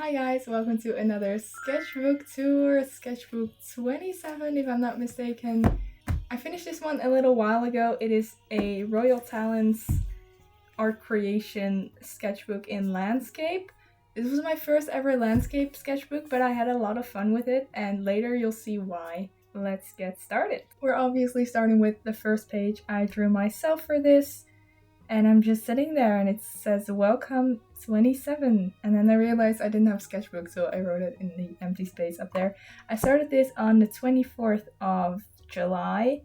Hi guys, welcome to another sketchbook tour, sketchbook 27 if I'm not mistaken. I finished this one a little while ago. It is a Royal Talents art creation sketchbook in landscape. This was my first ever landscape sketchbook, but I had a lot of fun with it, and later you'll see why. Let's get started. We're obviously starting with the first page. I drew myself for this, and I'm just sitting there and it says welcome 27, and then I realized I didn't have sketchbook, so I wrote it in the empty space up there. I started this on the 24th of July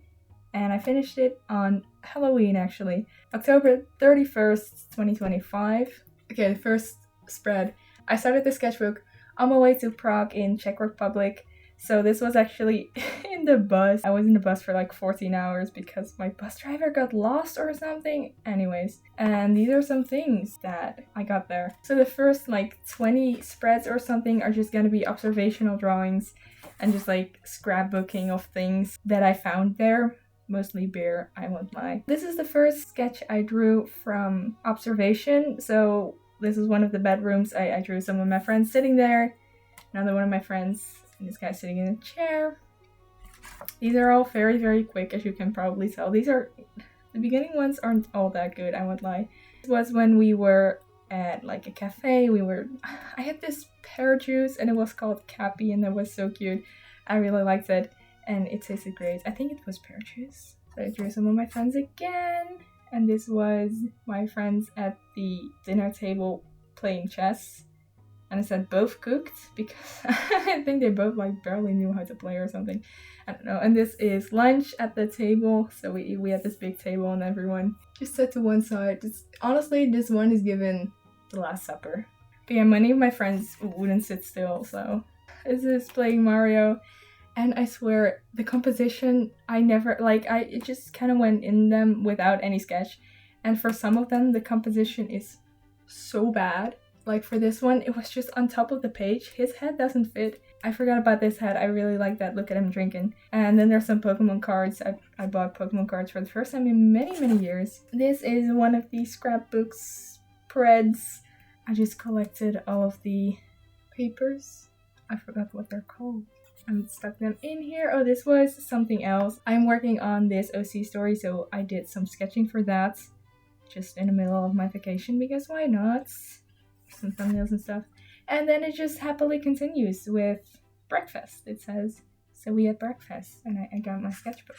and I finished it on Halloween, actually, October 31st, 2025. Okay, the first spread. I started the sketchbook on my way to Prague in Czech Republic. So this was actually in the bus. I was in the bus for like 14 hours because my bus driver got lost or something. Anyways, and these are some things that I got there. So the first like 20 spreads or something are just gonna be observational drawings and just like scrapbooking of things that I found there. Mostly beer, I won't lie. This is the first sketch I drew from observation. So this is one of the bedrooms. I drew some of my friends sitting there. Another one of my friends, and this guy sitting in a chair. These are all very, very quick, as you can probably tell. The beginning ones aren't all that good, I won't lie. It was when we were at like a cafe. I had this pear juice and it was called Cappy, and that was so cute. I really liked it and it tasted great. I think it was pear juice. So I drew some of my friends again, and this was my friends at the dinner table playing chess. And I said both cooked because I think they both like barely knew how to play or something. I don't know. And this is lunch at the table. So we had this big table and everyone just sat to one side. Honestly, this one is given the Last Supper. But yeah, many of my friends wouldn't sit still. So this is playing Mario. And I swear, the composition, it just kind of went in them without any sketch. And for some of them, the composition is so bad. Like for this one, it was just on top of the page. His head doesn't fit. I forgot about this head. I really like that. Look at him drinking. And then there's some Pokemon cards. I bought Pokemon cards for the first time in many, many years. This is one of the scrapbook spreads. I just collected all of the papers. I forgot what they're called. And stuck them in here. Oh, this was something else. I'm working on this OC story, so I did some sketching for that. Just in the middle of my vacation, because why not? Some thumbnails and stuff. And then it just happily continues with breakfast. It says, so we had breakfast, and I got my sketchbook.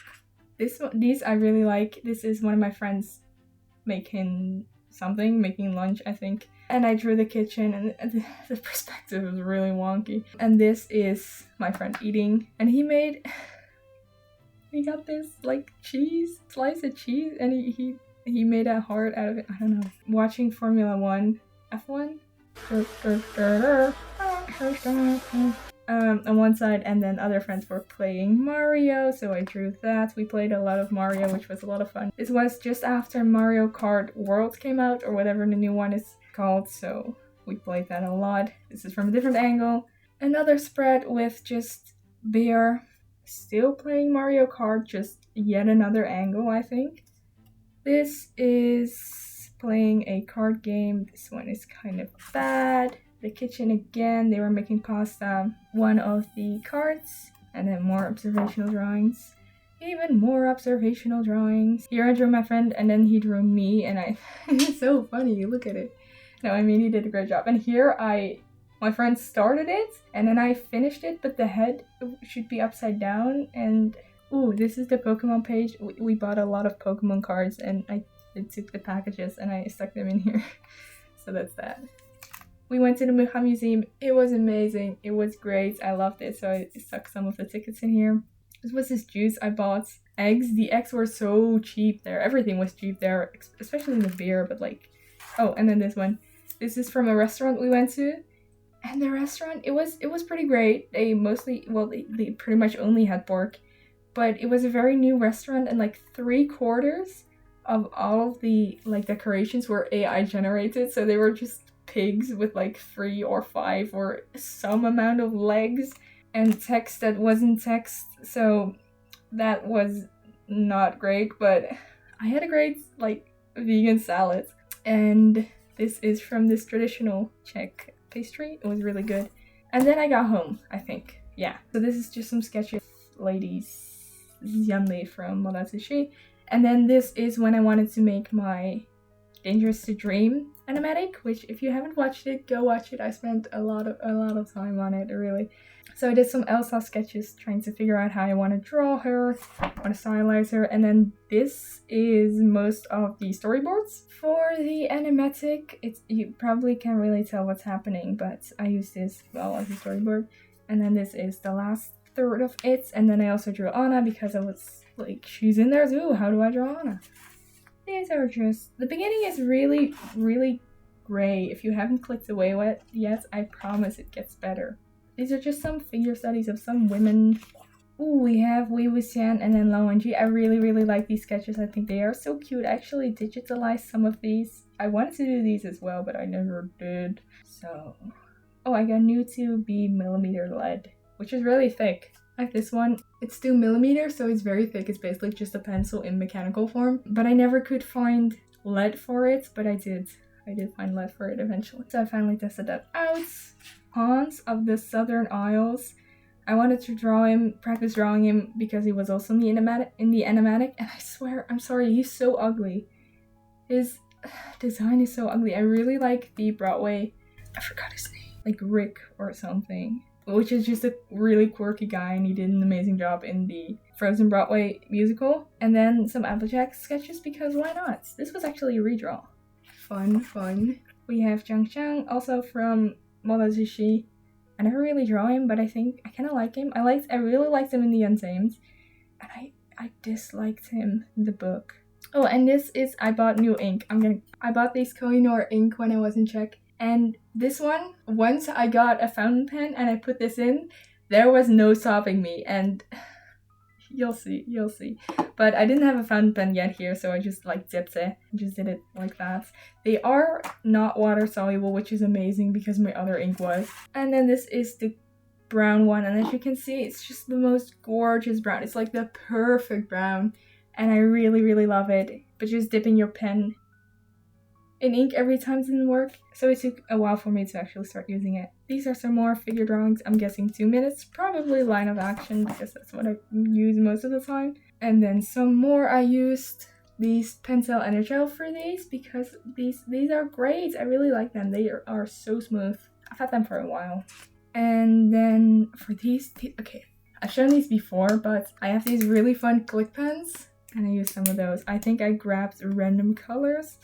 These I really like. This is one of my friends making lunch, I think. And I drew the kitchen, and the perspective is really wonky. And this is my friend eating, and he got this like slice of cheese, and he made a heart out of it. I don't know. Watching Formula 1, F1 on one side, and then other friends were playing Mario, so I drew that. We played a lot of Mario, which was a lot of fun. This was just after Mario Kart World came out, or whatever the new one is called, so we played that a lot. This is from a different angle. Another spread with just beer, still playing Mario Kart, just yet another angle, I think. This is playing a card game. This one is kind of bad. The kitchen again, they were making pasta. One of the cards, and then more observational drawings. Even more observational drawings. Here I drew my friend, and then he drew me, and it's so funny, look at it. No, I mean, he did a great job. And here my friend started it, and then I finished it, but the head should be upside down. And ooh, this is the Pokemon page. We bought a lot of Pokemon cards, and I took the packages and I stuck them in here. So that's that. We went to the Mucha Museum. It was amazing. It was great. I loved it. So I stuck some of the tickets in here. This was this juice I bought. Eggs. The eggs were so cheap there. Everything was cheap there, especially the beer. But like, oh, and then this one. This is from a restaurant we went to. And the restaurant, it was pretty great. They pretty much only had pork. But it was a very new restaurant, and like 3/4 of all of the like decorations were AI generated. So they were just pigs with like 3 or 5 or some amount of legs and text that wasn't text. So that was not great, but I had a great like vegan salad. And this is from this traditional Czech pastry. It was really good. And then I got home, I think. Yeah. So this is just some sketches, ladies. This is Yanli from Modatsushi. And then this is when I wanted to make my Dangerous to Dream animatic, which if you haven't watched it, go watch it. I spent a lot of time on it, really. So I did some Elsa sketches trying to figure out how I want to draw her, want to stylize her, and then this is most of the storyboards. For the animatic, you probably can't really tell what's happening, but I use this well as a storyboard. And then this is the last third of it, and then I also drew Anna because I was like, she's in there too, how do I draw Anna? These are just, the beginning is really, really gray. If you haven't clicked away yet, I promise it gets better. These are just some figure studies of some women. Ooh, we have Wei Wuxian and then Lao Wenji. I really, really like these sketches. I think they are so cute. I actually digitalized some of these. I wanted to do these as well, but I never did. So, oh, I got new 2B millimeter lead, which is really thick. Like this one, it's 2mm, so it's very thick. It's basically just a pencil in mechanical form. But I never could find lead for it, but I did. I did find lead for it eventually. So I finally tested that out. Hans of the Southern Isles. I wanted to draw him, practice drawing him because he was also in the animatic, and I swear, I'm sorry, he's so ugly. His design is so ugly. I really like the Broadway, I forgot his name, like Rick or something, which is just a really quirky guy, and he did an amazing job in the Frozen Broadway musical. And then some Applejack sketches because why not? This was actually a redraw. Fun. We have Zhang Xiang, also from Modatsushi. I never really draw him, but I think I kind of like him. I really liked him in The Untamed, and I disliked him in the book. Oh, and this is, I bought new ink. I bought this Kohinoor ink when I was in Czech. And this one, once I got a fountain pen and I put this in, there was no stopping me, and you'll see. But I didn't have a fountain pen yet here, so I just like dipped it, just did it like that. They are not water soluble, which is amazing because my other ink was. And then this is the brown one, and as you can see, it's just the most gorgeous brown. It's like the perfect brown, and I really, really love it. But just dipping your pen in ink every time didn't work, so it took a while for me to actually start using it. These are some more figure drawings. I'm guessing 2 minutes, probably line of action because that's what I use most of the time. And then some more. I used these Pentel Energel for these because these are great. I really like them. They are so smooth. I've had them for a while. And then for these, okay, I've shown these before, but I have these really fun click pens, and I use some of those. I think I grabbed random colors,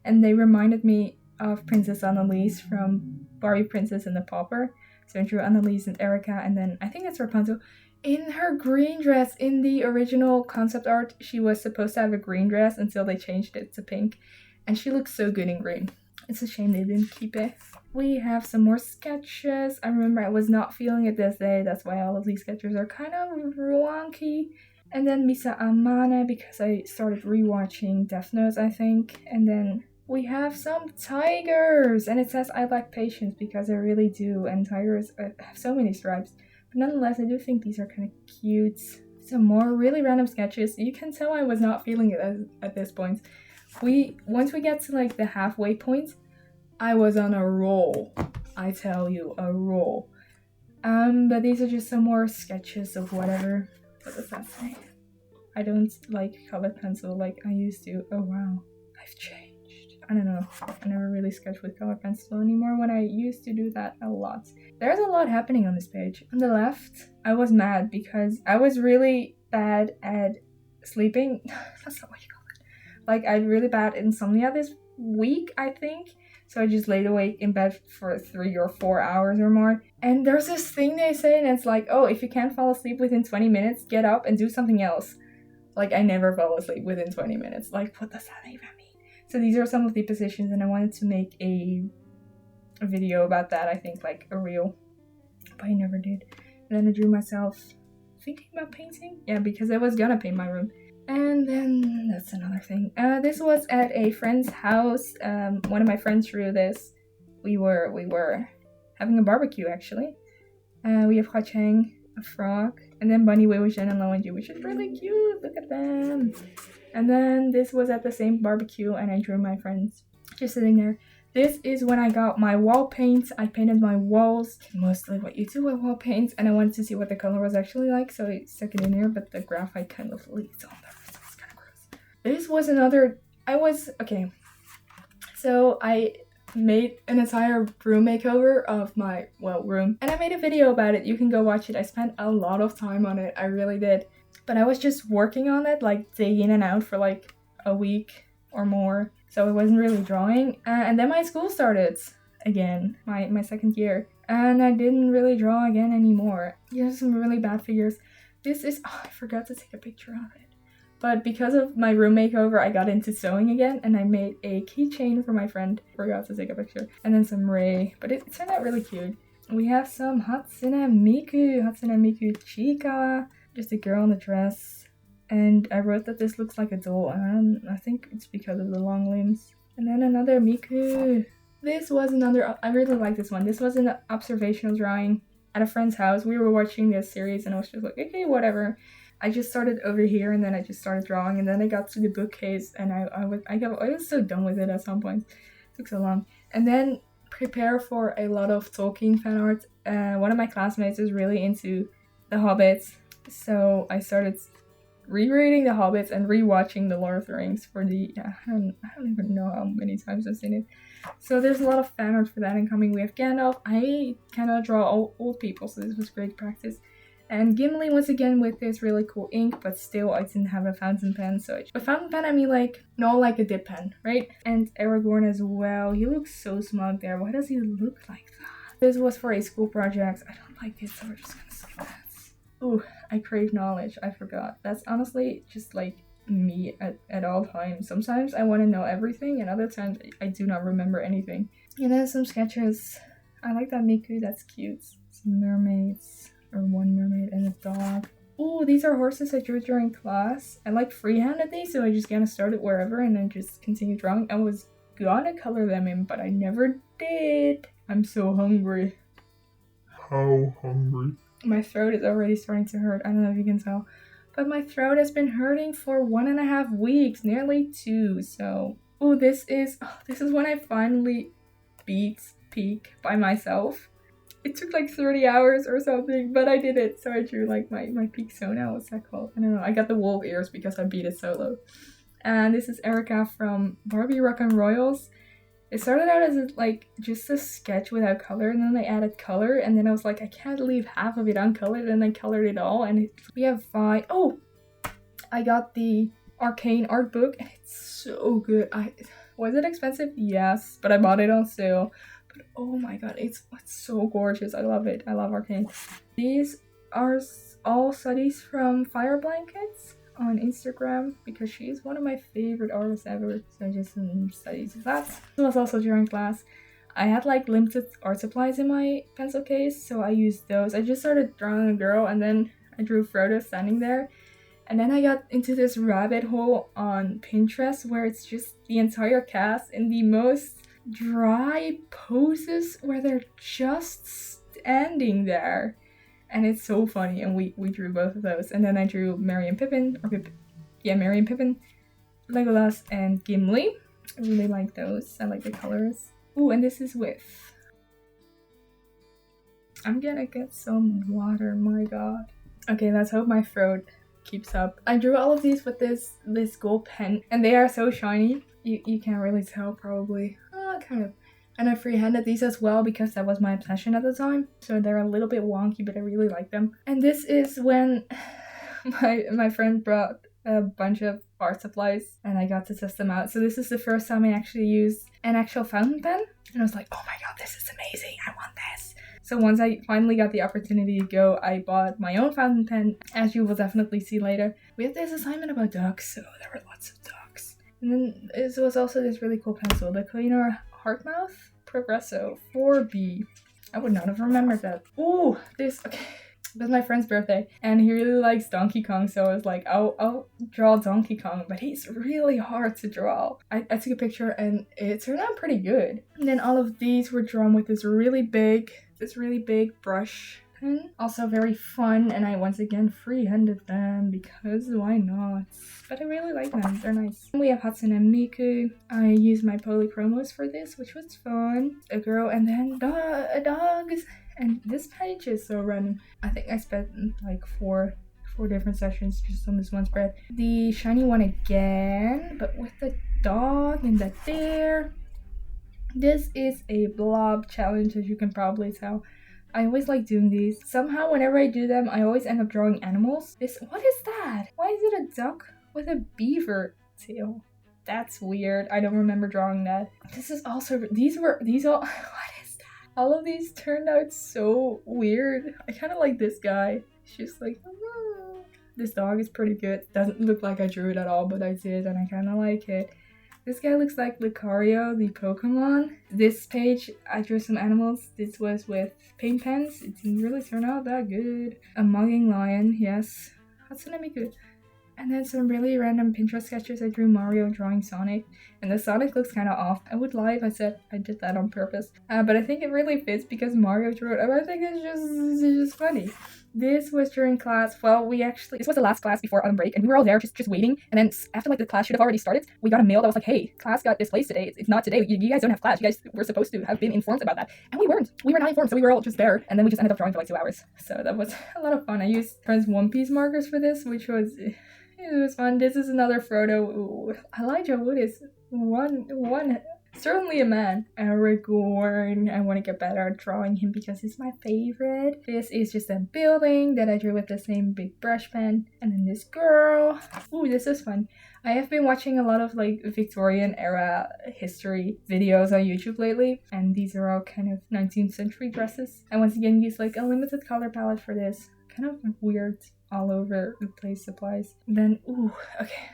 and they reminded me of Princess Annalise from Barbie Princess and the Pauper. So I drew Annalise and Erica, and then I think that's Rapunzel. In her green dress, in the original concept art, she was supposed to have a green dress until they changed it to pink. And she looks so good in green. It's a shame they didn't keep it. We have some more sketches. I remember I was not feeling it this day. That's why all of these sketches are kind of wonky. And then Misa Amane, because I started rewatching Death Note, I think. And then we have some tigers, and it says I lack patience because I really do, and tigers have so many stripes. But nonetheless, I do think these are kind of cute. Some more really random sketches. You can tell I was not feeling it at this point. Once we get to like the halfway point, I was on a roll. I tell you, a roll. But these are just some more sketches of whatever. What does that say? I don't like colored pencil like I used to. Oh wow, I've changed. I don't know. I never really sketch with colored pencil anymore when I used to do that a lot. There's a lot happening on this page. On the left, I was mad because I was really bad at sleeping. That's not what you call it. Like, I had really bad insomnia this week, I think. So I just laid awake in bed for 3 or 4 hours or more. And there's this thing they say, and it's like, oh, if you can't fall asleep within 20 minutes, get up and do something else. Like, I never fell asleep within 20 minutes. Like, what does that even mean? So these are some of the positions, and I wanted to make a video about that, I think, like a reel. But I never did. And then I drew myself thinking about painting. Yeah, because I was gonna paint my room. And then that's another thing. This was at a friend's house. One of my friends drew this. We were having a barbecue, actually. We have Hua Chang, a frog, and then Bunny, Wei Wuxian, and Lao Wenji, which is really cute. Look at them. And then this was at the same barbecue, and I drew my friends just sitting there. This is when I got my wall paints. I painted my walls, mostly what you do with wall paints, and I wanted to see what the color was actually like, so I stuck it in here, but the graphite kind of leaked on there, so it's kind of gross. This was another, okay, so I made an entire room makeover of my, room, and I made a video about it. You can go watch it. I spent a lot of time on it, I really did, but I was just working on it, like day in and out for like a week or more, so I wasn't really drawing, and then my school started again, my second year, and I didn't really draw again anymore. Here's some really bad figures. This is, I forgot to take a picture of it, but because of my room makeover I got into sewing again, and I made a keychain for my friend. Forgot to take a picture. And then some Ray, but it turned out really cute. We have some Hatsune Miku Chica, just a girl in a dress. And I wrote that this looks like a doll, and I think it's because of the long limbs. And then another Miku. This was another, I really like this one. This was an observational drawing at a friend's house. We were watching this series and I was just like, okay, whatever. I just started over here and then I just started drawing, and then I got to the bookcase and I was so done with it at some point. It took so long. And then prepare for a lot of Tolkien fan art. One of my classmates is really into The Hobbit, so I started rereading The Hobbits and rewatching The Lord of the Rings for the, I don't even know how many times I've seen it. So there's a lot of fan art for that incoming. We have Gandalf. I cannot draw old people, so this was great practice. And Gimli once again with this really cool ink, but still I didn't have a fountain pen, so a fountain pen, I mean like, not like a dip pen, right? And Aragorn as well. He looks so smug there. Why does he look like that? This was for a school project. I don't like it, so we're just gonna skip that. Ooh, I crave knowledge. I forgot. That's honestly just like me at all times. Sometimes I want to know everything, and other times I do not remember anything. And then some sketches. I like that Miku. That's cute. Some mermaids, or one mermaid and a dog. Ooh, these are horses I drew during class. I like freehanded these, so I just kind of started wherever and then just continued drawing. I was gonna color them in, but I never did. I'm so hungry. How hungry? My throat is already starting to hurt. I don't know if you can tell, but my throat has been hurting for 1.5 weeks, nearly 2. So, ooh, this is when I finally beat peak by myself. It took like 30 hours or something, but I did it. So I drew like my peak Sona. What's that called? I don't know. I got the wolf ears because I beat it solo. And this is Erica from Barbie Rock and Royals. It started out as like just a sketch without color, and then I added color, and then I was like, I can't leave half of it uncolored, and I colored it all. And we have 5. Oh, I got the Arcane art book, and it's so good. Was it expensive? Yes, but I bought it on sale. But oh my god, it's so gorgeous. I love it. I love Arcane. These are all studies from Fire Blankets on Instagram, because she is one of my favorite artists ever. So just some studies of that. This was also during class. I had like limited art supplies in my pencil case, so I used those. I just started drawing a girl, and then I drew Frodo standing there. And then I got into this rabbit hole on Pinterest where it's just the entire cast in the most dry poses where they're just standing there. And it's so funny, and we drew both of those. And then I drew Merry and Pippin, Merry and Pippin, Legolas, and Gimli. I really like those. I like the colors. Ooh, and this is with... I'm gonna get some water, my god. Okay, let's hope my throat keeps up. I drew all of these with this gold pen, and they are so shiny. You can't really tell, probably. Kind of. And I freehanded these as well because that was my obsession at the time. So they're a little bit wonky, but I really like them. And this is when my friend brought a bunch of art supplies and I got to test them out. So this is the first time I actually used an actual fountain pen. And I was like, oh my god, this is amazing. I want this. So once I finally got the opportunity to go, I bought my own fountain pen, as you will definitely see later. We had this assignment about ducks, so there were lots of ducks. And then this was also this really cool pencil, the Cleaner Heartmouth Progresso 4B. I would not have remembered that. Ooh, this, okay. It was my friend's birthday, and he really likes Donkey Kong, so I was like, I'll draw Donkey Kong, but he's really hard to draw. I took a picture, and it turned out pretty good. And then all of these were drawn with this really big brush pen. Also very fun, and I once again freehanded them because why not? But I really like them, they're nice. We have Hatsune Miku. I used my polychromos for this, which was fun. A girl and then dogs. And this page is so random. I think I spent like four different sessions just on this one spread. The shiny one again, but with the dog and the deer. This is a blob challenge, as you can probably tell. I always like doing these. Somehow whenever I do them, I always end up drawing animals. What is that? Why is it a duck with a beaver tail? That's weird. I don't remember drawing that. This is also, these all, what is that? All of these turned out so weird. I kind of like this guy. It's just like, this dog is pretty good. Doesn't look like I drew it at all, but I did, and I kind of like it. This guy looks like Lucario, the Pokemon. This page, I drew some animals. This was with paint pens. It didn't really turn out that good. A mugging lion, yes. Hatsune Miku. And then some really random Pinterest sketches. I drew Mario drawing Sonic, and the Sonic looks kind of off. I would lie if I said I did that on purpose, but I think it really fits because Mario drew it, and I think it's just funny. This was during class. Well, this was the last class before autumn break, and we were all there just waiting. And then after like the class should have already started, we got a mail that was like, "Hey, class got displaced today. It's not today. You guys don't have class. You guys were supposed to have been informed about that." And we weren't. We were not informed, so we were all just there. And then we just ended up drawing for like 2 hours. So that was a lot of fun. I used friends One Piece markers for this, which was... it was fun. This is another photo. Ooh, Elijah Wood is certainly a man. Eric Warren. I want to get better at drawing him because he's my favorite. This is just a building that I drew with the same big brush pen. And then this girl. Ooh, this is fun. I have been watching a lot of like Victorian era history videos on YouTube lately, and these are all kind of 19th century dresses. I once again used like a limited color palette for this. Kind of weird all over the place supplies. Then, ooh, okay.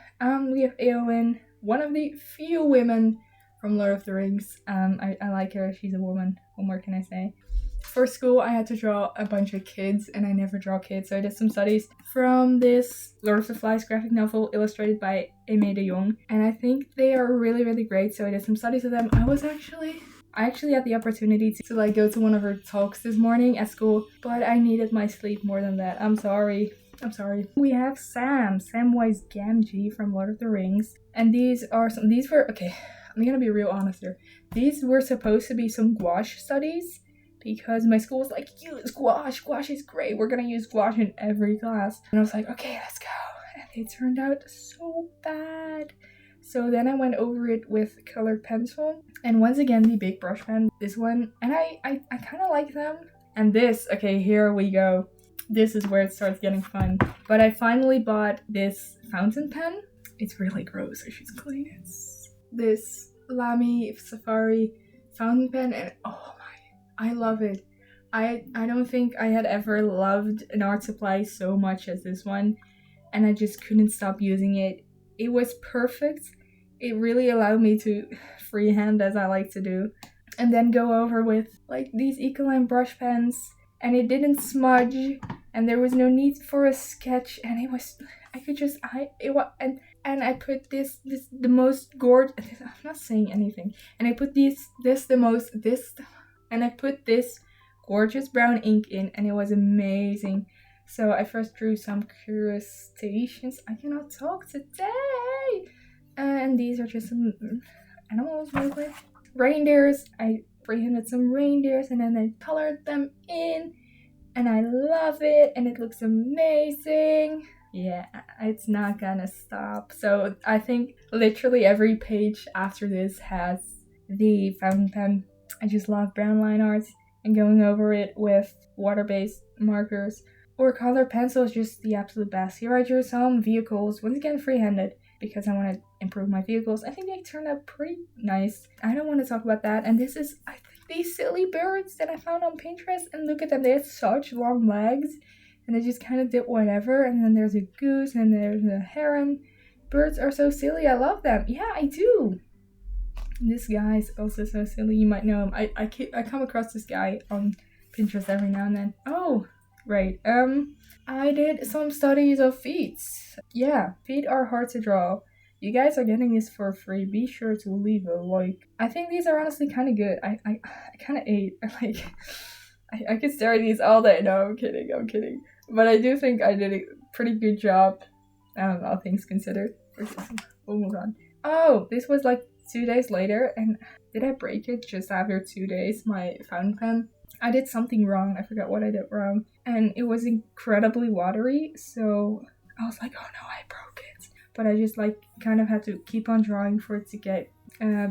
We have Eowyn, one of the few women from Lord of the Rings. I like her. She's a woman. What more can I say? For school, I had to draw a bunch of kids, and I never draw kids, so I did some studies from this Lord of the Flies graphic novel illustrated by Aimee de Jong, and I think they are really, really great, so I did some studies of them. I actually had the opportunity to like go to one of her talks this morning at school, but I needed my sleep more than that. I'm sorry. We have Samwise Gamgee from Lord of the Rings, and these were, okay, I'm gonna be real honest here. These were supposed to be some gouache studies because my school was like, use gouache. Gouache is great. We're gonna use gouache in every class. And I was like, okay, let's go. And they turned out so bad. So then I went over it with colored pencil. And once again, the big brush pen. This one. And I kind of like them. And this, okay, here we go. This is where it starts getting fun. But I finally bought this fountain pen. It's really gross. I should clean it. This Lamy Safari fountain pen. And oh my, I love it. I don't think I had ever loved an art supply so much as this one. And I just couldn't stop using it. It was perfect. It really allowed me to freehand as I like to do. And then go over with like these Ecoline brush pens. And it didn't smudge. And there was no need for a sketch. And it was, I could just, and I put this the most gorgeous, I'm not saying anything. And I put and I put this gorgeous brown ink in. And it was amazing. So I first drew some crustaceans. I cannot talk today. And these are just some animals real quick. Reindeers. I freehanded some reindeers and then I colored them in. And I love it. And it looks amazing. Yeah, it's not gonna stop. So I think literally every page after this has the fountain pen. I just love brown line art. And going over it with water-based markers or color pencil is just the absolute best. Here I drew some vehicles, once again freehanded, because I want to improve my vehicles. I think they turned out pretty nice. I don't want to talk about that. And this is, I think, these silly birds that I found on Pinterest. And look at them, they have such long legs. And they just kind of did whatever. And then there's a goose and there's a heron. Birds are so silly, I love them. Yeah, I do. This guy is also so silly, you might know him. I come across this guy on Pinterest every now and then. Oh, right. I did some studies of feet. Yeah, feet are hard to draw. You guys are getting this for free. Be sure to leave a like. I think these are honestly kind of good. I kind of ate. I could stare at these all day. No, I'm kidding. But I do think I did a pretty good job. I don't know, all things considered. Oh my god. Oh, this was like 2 days later, and did I break it just after 2 days, my fountain pen? I did something wrong. I forgot what I did wrong. And it was incredibly watery, so I was like, oh no, I broke it. But I just like kind of had to keep on drawing for it to get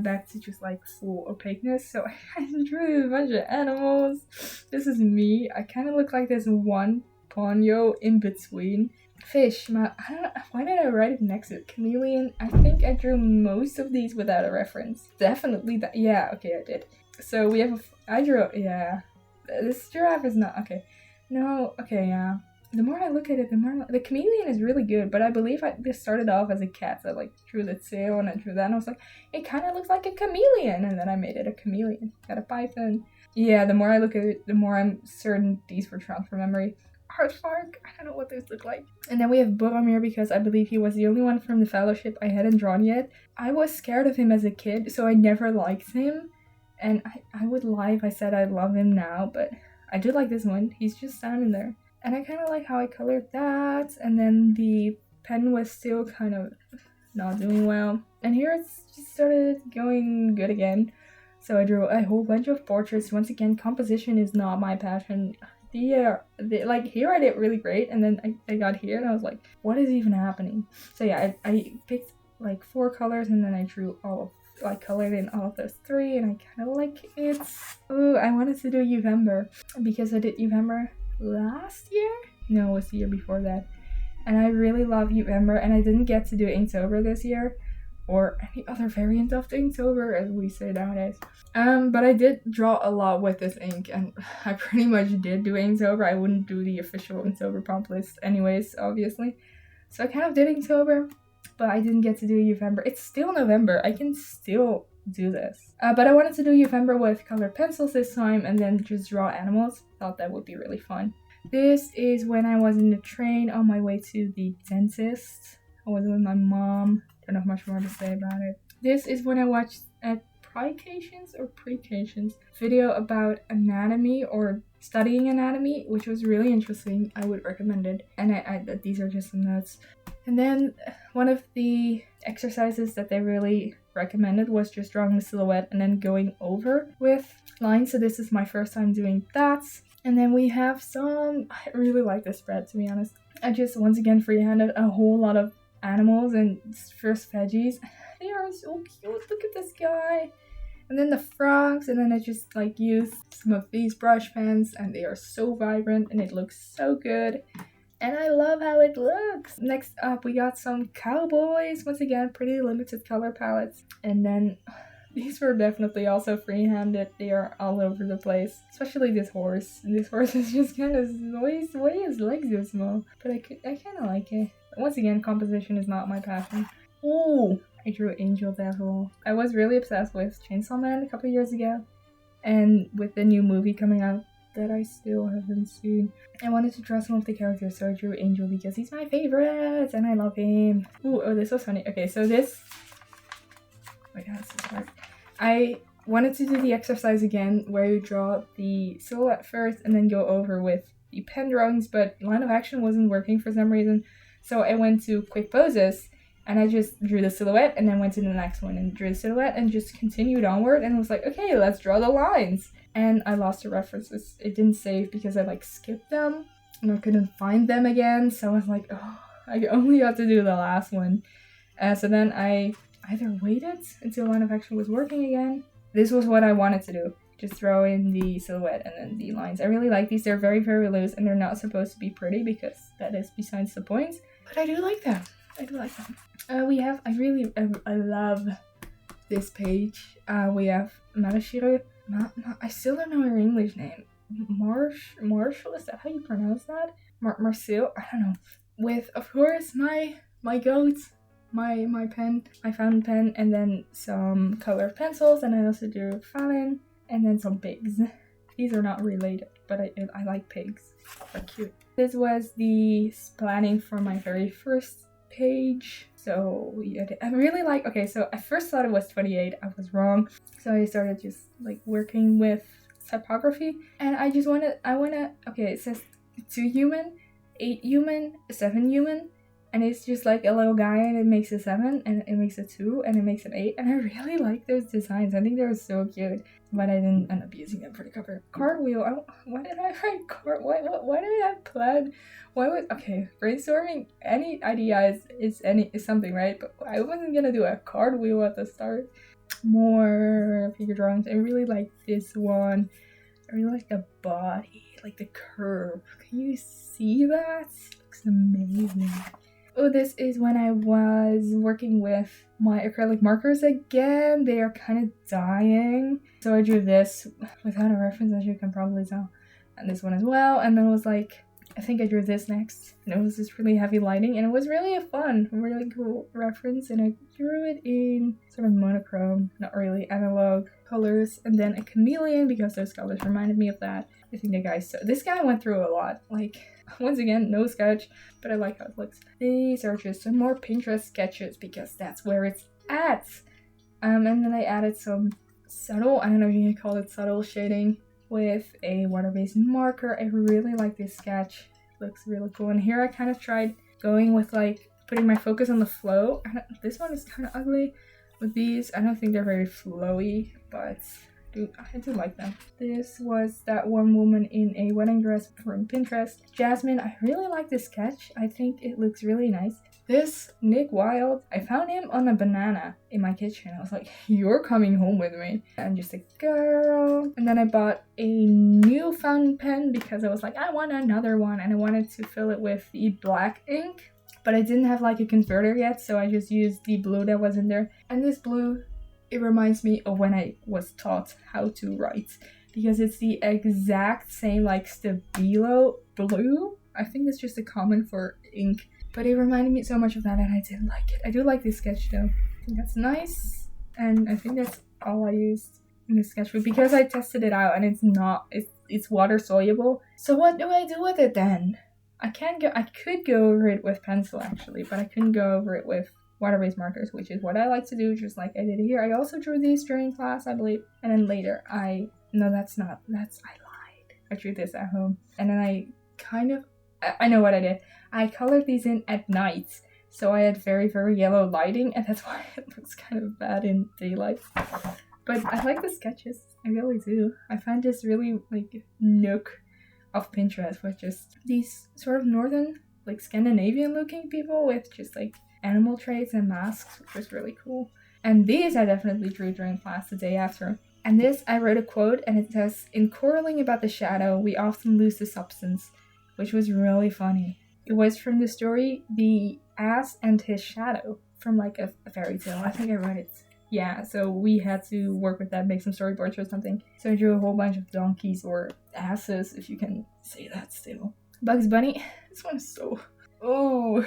back to just like full opaqueness. So I drew a bunch of animals. This is me. I kind of look like there's one ponyo in between. Fish. I don't know. Why did I write it next to it? Chameleon. I think I drew most of these without a reference. Definitely that. Yeah, okay, I did. So we have I drew, yeah. This giraffe is not, okay. No, okay, yeah. The more I look at it, the more, the chameleon is really good, but I believe this started off as a cat. So I like drew the tail and I drew that and I was like, it kind of looks like a chameleon. And then I made it a chameleon. Got a python. Yeah, the more I look at it, the more I'm certain these were drawn from memory. Aardvark, I don't know what those look like. And then we have Boromir because I believe he was the only one from the Fellowship I hadn't drawn yet. I was scared of him as a kid, so I never liked him. And I would lie if I said I love him now, but I do like this one. He's just standing there. And I kind of like how I colored that. And then the pen was still kind of not doing well. And here it's just started going good again. So I drew a whole bunch of portraits. Once again, composition is not my passion. Like here I did really great. And then I got here and I was like, what is even happening? So yeah, I picked like 4 colors and then I drew all of colored in all of those 3 and I kind of like it. Oh, I wanted to do November because I did November last year? No, it was the year before that. And I really love November and I didn't get to do Inktober this year or any other variant of the Inktober as we say nowadays. But I did draw a lot with this ink and I pretty much did do Inktober. I wouldn't do the official Inktober prompt list anyways, obviously. So I kind of did Inktober. But I didn't get to do November. It's still November. I can still do this. But I wanted to do November with colored pencils this time and then just draw animals. Thought that would be really fun. This is when I was in the train on my way to the dentist. I was with my mom. Don't have much more to say about it. This is when I watched a Precations video about anatomy or studying anatomy, which was really interesting. I would recommend it. And these are just some notes. And then one of the exercises that they really recommended was just drawing the silhouette and then going over with lines. So this is my first time doing that. And then we have I really like this spread, to be honest. I just once again freehanded a whole lot of animals and first veggies. They are so cute. Look at this guy. And then the frogs, and then I just like used some of these brush pens and they are so vibrant and it looks so good. And I love how it looks. Next up, we got some cowboys. Once again, pretty limited color palettes. And then these were definitely also free-handed. They are all over the place. Especially this horse. And this horse is just kind of way his legs are small. But I kind of like it. Once again, composition is not my passion. Ooh, I drew Angel Devil. I was really obsessed with Chainsaw Man a couple years ago. And with the new movie coming out that I still haven't seen, I wanted to draw some of the characters, so I drew Angel because he's my favorite and I love him. Ooh, oh, this was funny. Okay, so this... Oh my god, this is hard. I wanted to do the exercise again where you draw the silhouette first and then go over with the pen drawings, but line of action wasn't working for some reason. So I went to quick poses and I just drew the silhouette and then went to the next one and drew the silhouette and just continued onward and was like, okay, let's draw the lines. And I lost the references. It didn't save because I like skipped them and I couldn't find them again. So I was like, oh, I only got to do the last one. So then I either waited until line of action was working again. This was what I wanted to do. Just throw in the silhouette and then the lines. I really like these. They're very, very loose and they're not supposed to be pretty because that is besides the point. But I do like them. I do like them. I love this page. We have Marashiro. I still don't know her English name. Marshall, is that how you pronounce that? Marcel? I don't know. With, of course, my goat, my pen, my fountain pen, and then some colored pencils, and I also drew Fallon, and then some pigs. These are not related, but I like pigs. They're cute. This was the planning for my very first page. So I really like, okay, so I first thought it was 28. I was wrong. So I started just like working with typography, and I wanna, okay, it says 2 human, 8 human, 7 human, and it's just like a little guy, and it makes a 7, and it makes a 2, and it makes an 8, and I really like those designs. I think they're so cute, but I didn't end up using them for the cover. Cartwheel, why did I write why did I plan? Okay, brainstorming, any idea is something, right? But I wasn't gonna do a cartwheel at the start. More figure drawings. I really like this one. I really like the body, like the curve. Can you see that? It looks amazing. Oh, this is when I was working with my acrylic markers again. They are kind of dying. So I drew this without a reference, as you can probably tell. And this one as well. And then it was like, I think I drew this next. And it was just really heavy lighting. And it was really a fun, really cool reference. And I drew it in sort of monochrome, not really analog colors. And then a chameleon, because those colors reminded me of that. I think this guy went through a lot. Like, once again, no sketch, but I like how it looks. These are just some more Pinterest sketches because that's where it's at. And then I added some subtle, I don't know if you can call it subtle shading with a water-based marker. I really like this sketch. It looks really cool. And here I kind of tried going with like putting my focus on the flow. This one is kind of ugly with these. I don't think they're very flowy, but I do like them. This was that one woman in a wedding dress from Pinterest. Jasmine, I really like this sketch. I think it looks really nice. This Nick Wilde, I found him on a banana in my kitchen. I was like, you're coming home with me. I'm just a girl. And then I bought a new fountain pen because I was like, I want another one, and I wanted to fill it with the black ink, but I didn't have like a converter yet, so I just used the blue that was in there. And this blue, it reminds me of when I was taught how to write, because it's the exact same like Stabilo blue. I think it's just a common for ink, but it reminded me so much of that, and I didn't like it. I do like this sketch though. I think that's nice, and I think that's all I used in the sketchbook because I tested it out and it's water soluble. So what do I do with it then? I could go over it with pencil actually, but I couldn't go over it with water-based markers, which is what I like to do, just like I did here. I also drew these during class, I believe, and then later I lied. I drew this at home, and then I know what I did. I colored these in at night, so I had very, very yellow lighting, and that's why it looks kind of bad in daylight. But I like the sketches, I really do. I find this really like nook of Pinterest with just these sort of northern, like Scandinavian looking people with just like animal traits and masks, which was really cool. And these I definitely drew during class the day after. And this, I wrote a quote, and it says, "In quarreling about the shadow, we often lose the substance," which was really funny. It was from the story The Ass and His Shadow, from like a fairy tale. I think I read it. Yeah, so we had to work with that, make some storyboards or something. So I drew a whole bunch of donkeys, or asses, if you can say that still. Bugs Bunny. This one is so... Oh.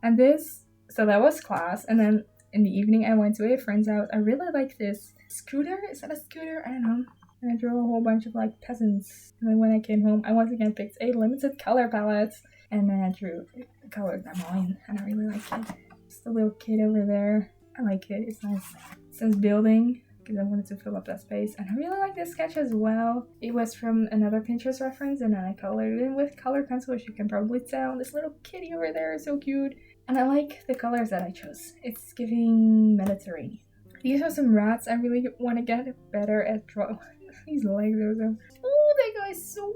And this... So that was class, and then in the evening I went to a friend's house. I really like this scooter. Is that a scooter? I don't know. And I drew a whole bunch of like peasants. And then when I came home, I once again picked a limited color palette, and then I drew colored them all in, and I really like it. Just a little kid over there. I like it. It's nice. It says building because I wanted to fill up that space, and I really like this sketch as well. It was from another Pinterest reference, and then I colored it in with colored pencil, as you can probably tell. This little kitty over there is so cute. And I like the colors that I chose. It's giving Mediterranean. These are some rats. I really want to get better at drawing. These legs are so... Oh, that guy's so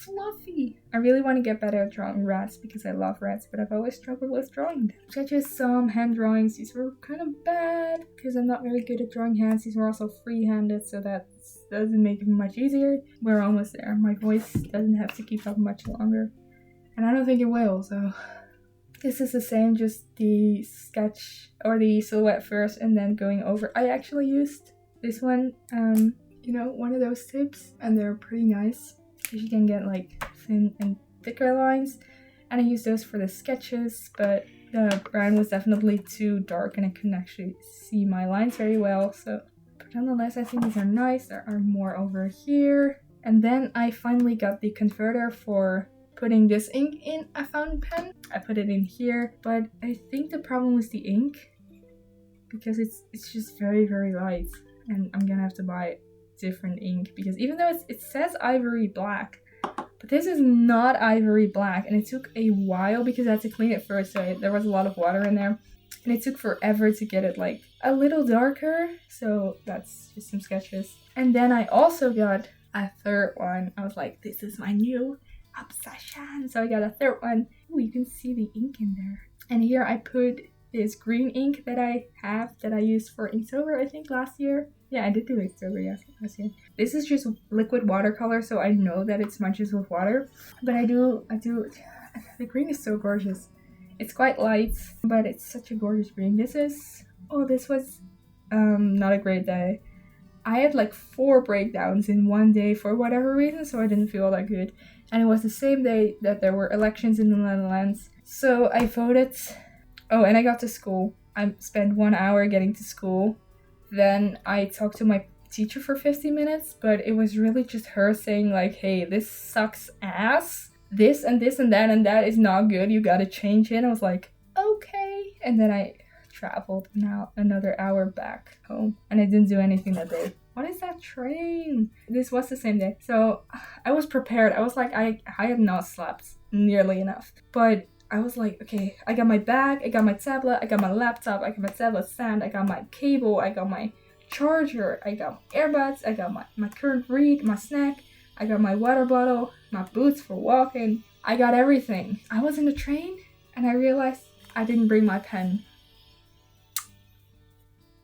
fluffy. I really want to get better at drawing rats because I love rats, but I've always struggled with drawing them. Sketches, some hand drawings. These were kind of bad because I'm not very good at drawing hands. These were also free-handed, so that doesn't make it much easier. We're almost there. My voice doesn't have to keep up much longer. And I don't think it will, so... This is the same, just the sketch or the silhouette first and then going over. I actually used this one, you know, one of those tips, and they're pretty nice because you can get like thin and thicker lines. And I used those for the sketches, but the brown was definitely too dark and I couldn't actually see my lines very well. So, but nonetheless, I think these are nice. There are more over here. And then I finally got the converter for putting this ink in a fountain pen. I put it in here, but I think the problem was the ink because it's just very, very light, and I'm gonna have to buy different ink, because even though it says ivory black, but this is not ivory black, and it took a while because I had to clean it first, so there was a lot of water in there, and it took forever to get it like a little darker. So that's just some sketches. And then I also got a third one. I was like, this is my new obsession. So I got a third one. Oh, you can see the ink in there. And here I put this green ink that I have that I used for Inktober, I think last year. Yeah, I did do Inktober, yes, last year. This is just liquid watercolor, so I know that it smudges with water. But I do, the green is so gorgeous. It's quite light, but it's such a gorgeous green. This was not a great day. I had like 4 breakdowns in one day for whatever reason, so I didn't feel that good. And it was the same day that there were elections in the Netherlands. So I voted. Oh, and I got to school. I spent 1 hour getting to school. Then I talked to my teacher for 50 minutes, but it was really just her saying like, hey, this sucks ass. This and this and that is not good. You gotta change it. I was like, okay. And then I traveled now another hour back home, and I didn't do anything that day. What is that train? This was the same day. So I was prepared. I was like, I had not slept nearly enough. But I was like, okay, I got my bag, I got my tablet, I got my laptop, I got my tablet stand, I got my cable, I got my charger, I got my earbuds, I got my current read, my snack, I got my water bottle, my boots for walking. I got everything. I was in the train and I realized I didn't bring my pen.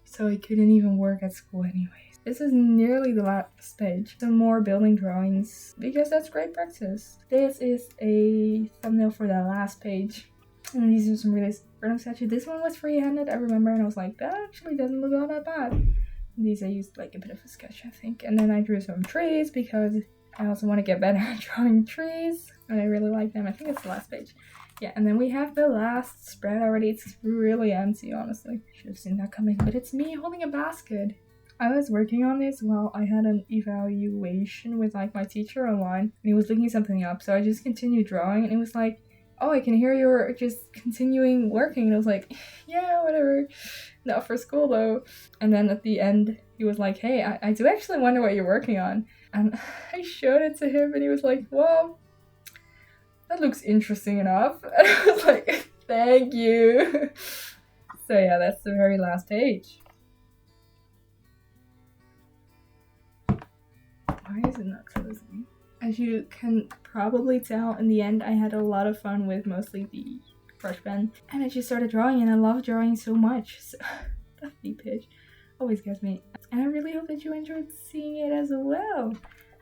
So I couldn't even work at school anyways. This is nearly the last page. Some more building drawings, because that's great practice. This is a thumbnail for the last page. And these are some really random sketches. This one was freehanded, I remember, and I was like, that actually doesn't look all that bad. And these I used like a bit of a sketch, I think. And then I drew some trees because I also want to get better at drawing trees. And I really like them. I think it's the last page. Yeah, and then we have the last spread already. It's really empty, honestly. Should have seen that coming. But it's me holding a basket. I was working on this while I had an evaluation with like my teacher online, and he was looking something up, so I just continued drawing, and he was like, oh, I can hear you're just continuing working, and I was like, yeah, whatever, not for school though. And then at the end he was like, hey, I do actually wonder what you're working on. And I showed it to him, and he was like, well, that looks interesting enough. And I was like, thank you. So yeah, that's the very last page. Why is it not closing? As you can probably tell, in the end I had a lot of fun with mostly the brush pen, and I just started drawing, and I love drawing so much. So that feet page always gets me, and I really hope that you enjoyed seeing it as well.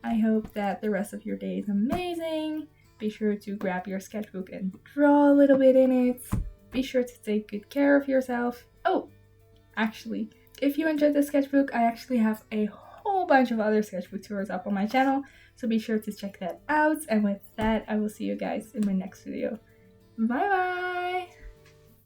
I hope that the rest of your day is amazing. Be sure to grab your sketchbook and draw a little bit in it. Be sure to take good care of yourself. Oh, actually, if you enjoyed the sketchbook, I actually have a whole bunch of other sketchbook tours up on my channel, so be sure to check that out. And with that, I will see you guys in my next video. Bye bye!